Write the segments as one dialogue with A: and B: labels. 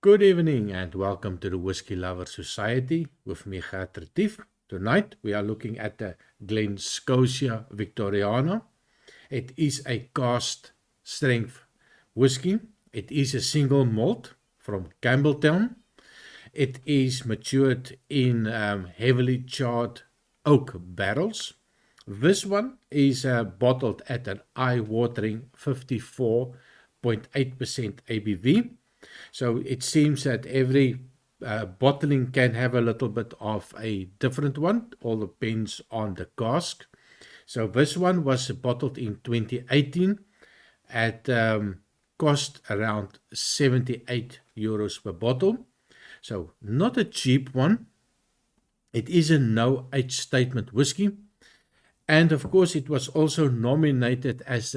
A: Good evening and welcome to the Whisky Lover Society with me, Gert Retief. Tonight we are looking at the Glen Scotia Victoriana. It is a cast strength whisky. It is a single malt from Cambeltown. It is matured in heavily charred oak barrels. This one is bottled at an eye-watering 54.8% ABV. So it seems that every bottling can have a little bit of a different one. All depends on the cask. So this one was bottled in 2018 at cost around 78 euros per bottle. So not a cheap one. It is a no age statement whiskey. And of course it was also nominated as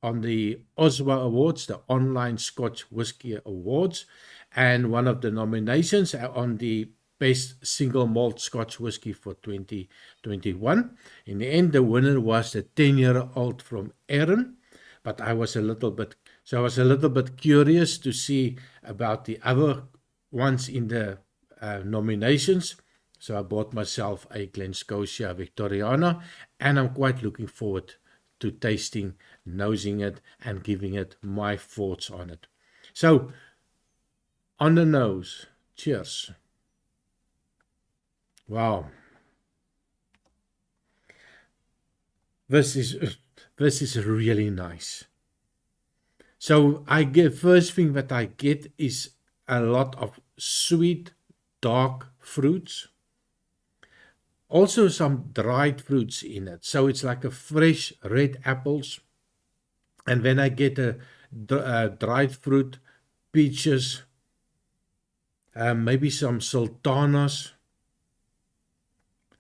A: on the OSWA Awards, the Online Scotch Whisky Awards, and one of the nominations on the Best Single Malt Scotch Whisky for 2021. In the end, the winner was the 10-year-old from Erin, but I was a little bit curious to see about the other ones in the nominations. So I bought myself a Glen Scotia Victoriana, and I'm quite looking forward to tasting, nosing it, and giving it my thoughts on it. So, on the nose, cheers. Wow. This is really nice. So first thing that I get is a lot of sweet, dark fruits. Also some dried fruits in it. So it's like a fresh red apples. And then I get a dried fruit, peaches, maybe some sultanas,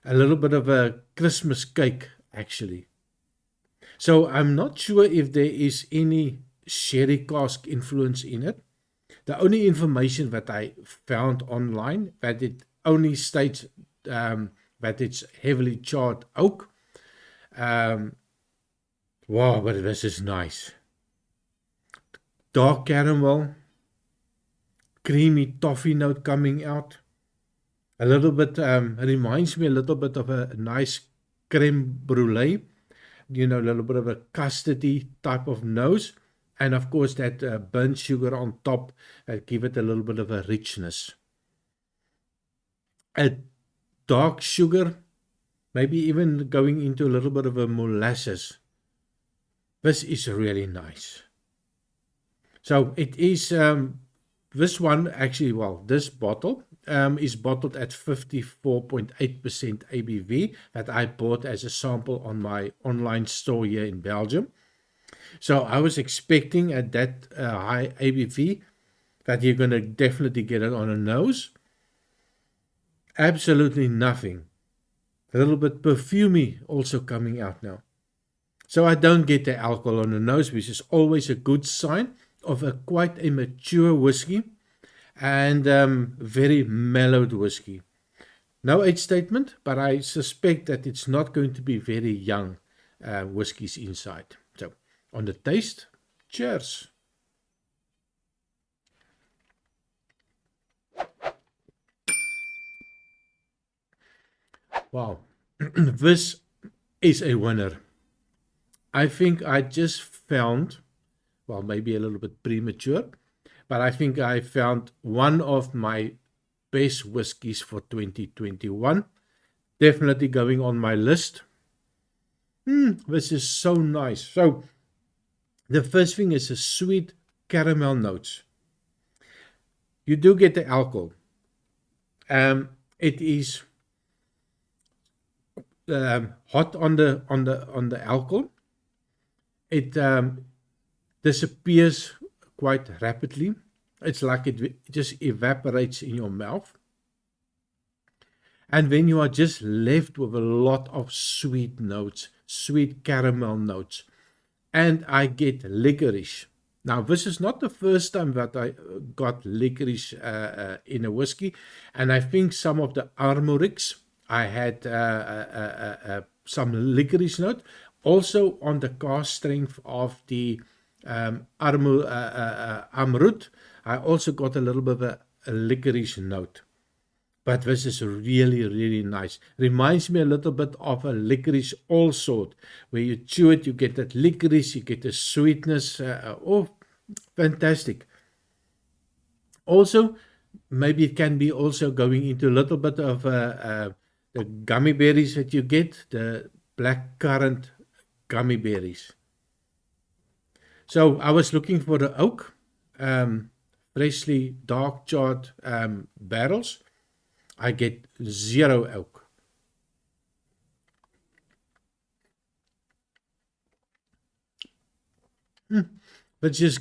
A: a little bit of a Christmas cake actually. So I'm not sure if there is any sherry cask influence in it. The only information that I found online, that it only states that it's heavily charred oak. Wow, but this is nice. Dark caramel, creamy toffee note coming out. A little bit, reminds me a little bit of a nice creme brulee. You know, a little bit of a custardy type of nose. And of course that burnt sugar on top that give it a little bit of a richness. A dark sugar, maybe even going into a little bit of a molasses. This is really nice. So it is, this one actually, well, this bottle is bottled at 54.8% ABV that I bought as a sample on my online store here in Belgium. So I was expecting at that high ABV that you're going to definitely get it on a nose. Absolutely nothing. A little bit perfumey also coming out now. So I don't get the alcohol on the nose, which is always a good sign of quite a mature whiskey and very mellowed whiskey. No age statement, but I suspect that it's not going to be very young whiskies inside. So on the taste, cheers. Wow, this is a winner. I think I just found, well, maybe a little bit premature, but I think I found one of my best whiskies for 2021. Definitely going on my list. This is so nice. So the first thing is a sweet caramel notes. You do get the alcohol. It is hot on the alcohol. It disappears quite rapidly. It's like it just evaporates in your mouth. And then you are just left with a lot of sweet notes, sweet caramel notes. And I get licorice. Now, this is not the first time that I got licorice in a whiskey. And I think some of the Armorics, I had some licorice note. Also on the cask strength of the Amrut, I also got a little bit of a licorice note. But this is really, really nice. Reminds me a little bit of a licorice all sort, where you chew it, you get that licorice, you get the sweetness. Oh, fantastic. Also, maybe it can be also going into a little bit of the gummy berries that you get, the black currant gummy berries. So I was looking for the oak, freshly dark charred barrels. I get 0 oak. That's just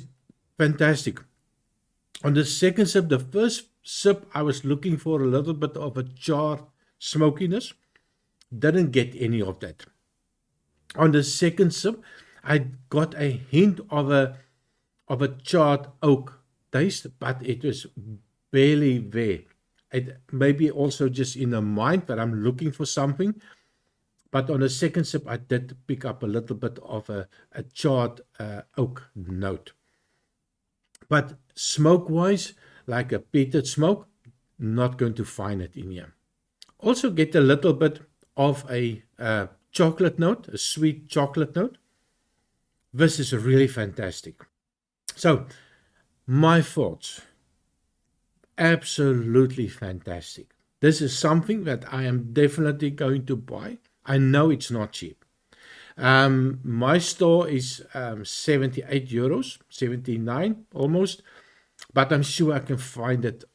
A: fantastic. On the second sip, the first sip, I was looking for a little bit of a charred smokiness. Didn't get any of that. On the second sip, I got a hint of a charred oak taste, but it was barely there. It maybe also just in the mind that I'm looking for something. But on the second sip, I did pick up a little bit of a charred oak note. But smoke-wise, like a peated smoke, not going to find it in here. Also get a little bit of a chocolate note, a sweet chocolate note. This is really fantastic. So, my thoughts. Absolutely fantastic. This is something that I am definitely going to buy. I know it's not cheap. My store is 78 euros, 79 almost, but I'm sure I can find it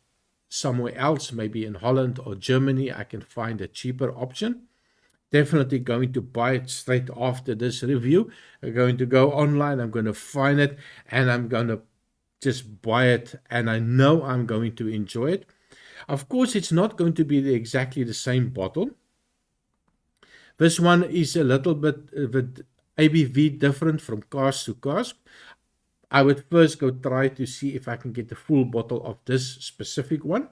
A: somewhere else, maybe in Holland or Germany. I can find a cheaper option. Definitely going to buy it straight after this review. I'm going to go online, I'm going to find it, and I'm going to just buy it, and I know I'm going to enjoy it. Of course, it's not going to be exactly the same bottle. This one is a little bit with ABV different from cask to cask. I would first go try to see if I can get the full bottle of this specific one.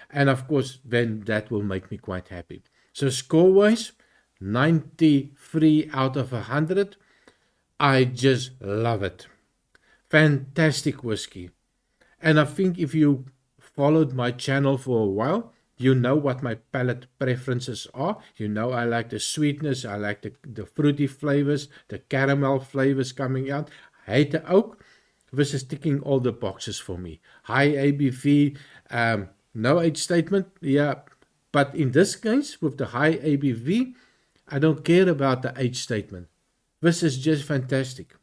A: And of course, then that will make me quite happy. So score-wise, 93 out of 100. I just love it. Fantastic whiskey. And I think if you followed my channel for a while, you know what my palate preferences are. You know I like the sweetness, I like the fruity flavors, the caramel flavors coming out. I hate the oak. This is ticking all the boxes for me. High ABV, no age statement, yeah. But in this case, with the high ABV, I don't care about the age statement. This is just fantastic.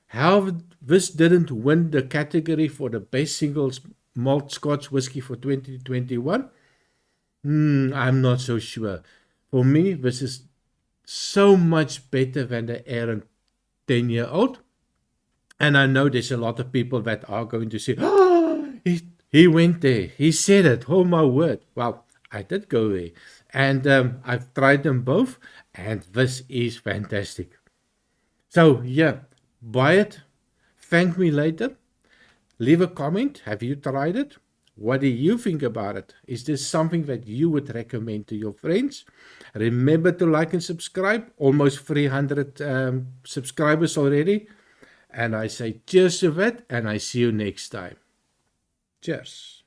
A: How this didn't win the category for the best single malt Scotch whiskey for 2021, I'm not so sure. For me, this is so much better than the Aaron 10-year-old. And I know there's a lot of people that are going to say, oh, he went there. He said it. Oh, my word. Well, I did go there. And I've tried them both. And this is fantastic. So, yeah, buy it. Thank me later. Leave a comment. Have you tried it? What do you think about it? Is this something that you would recommend to your friends? Remember to like and subscribe. Almost 300 subscribers already. And I say cheers to that, and I see you next time. Cheers.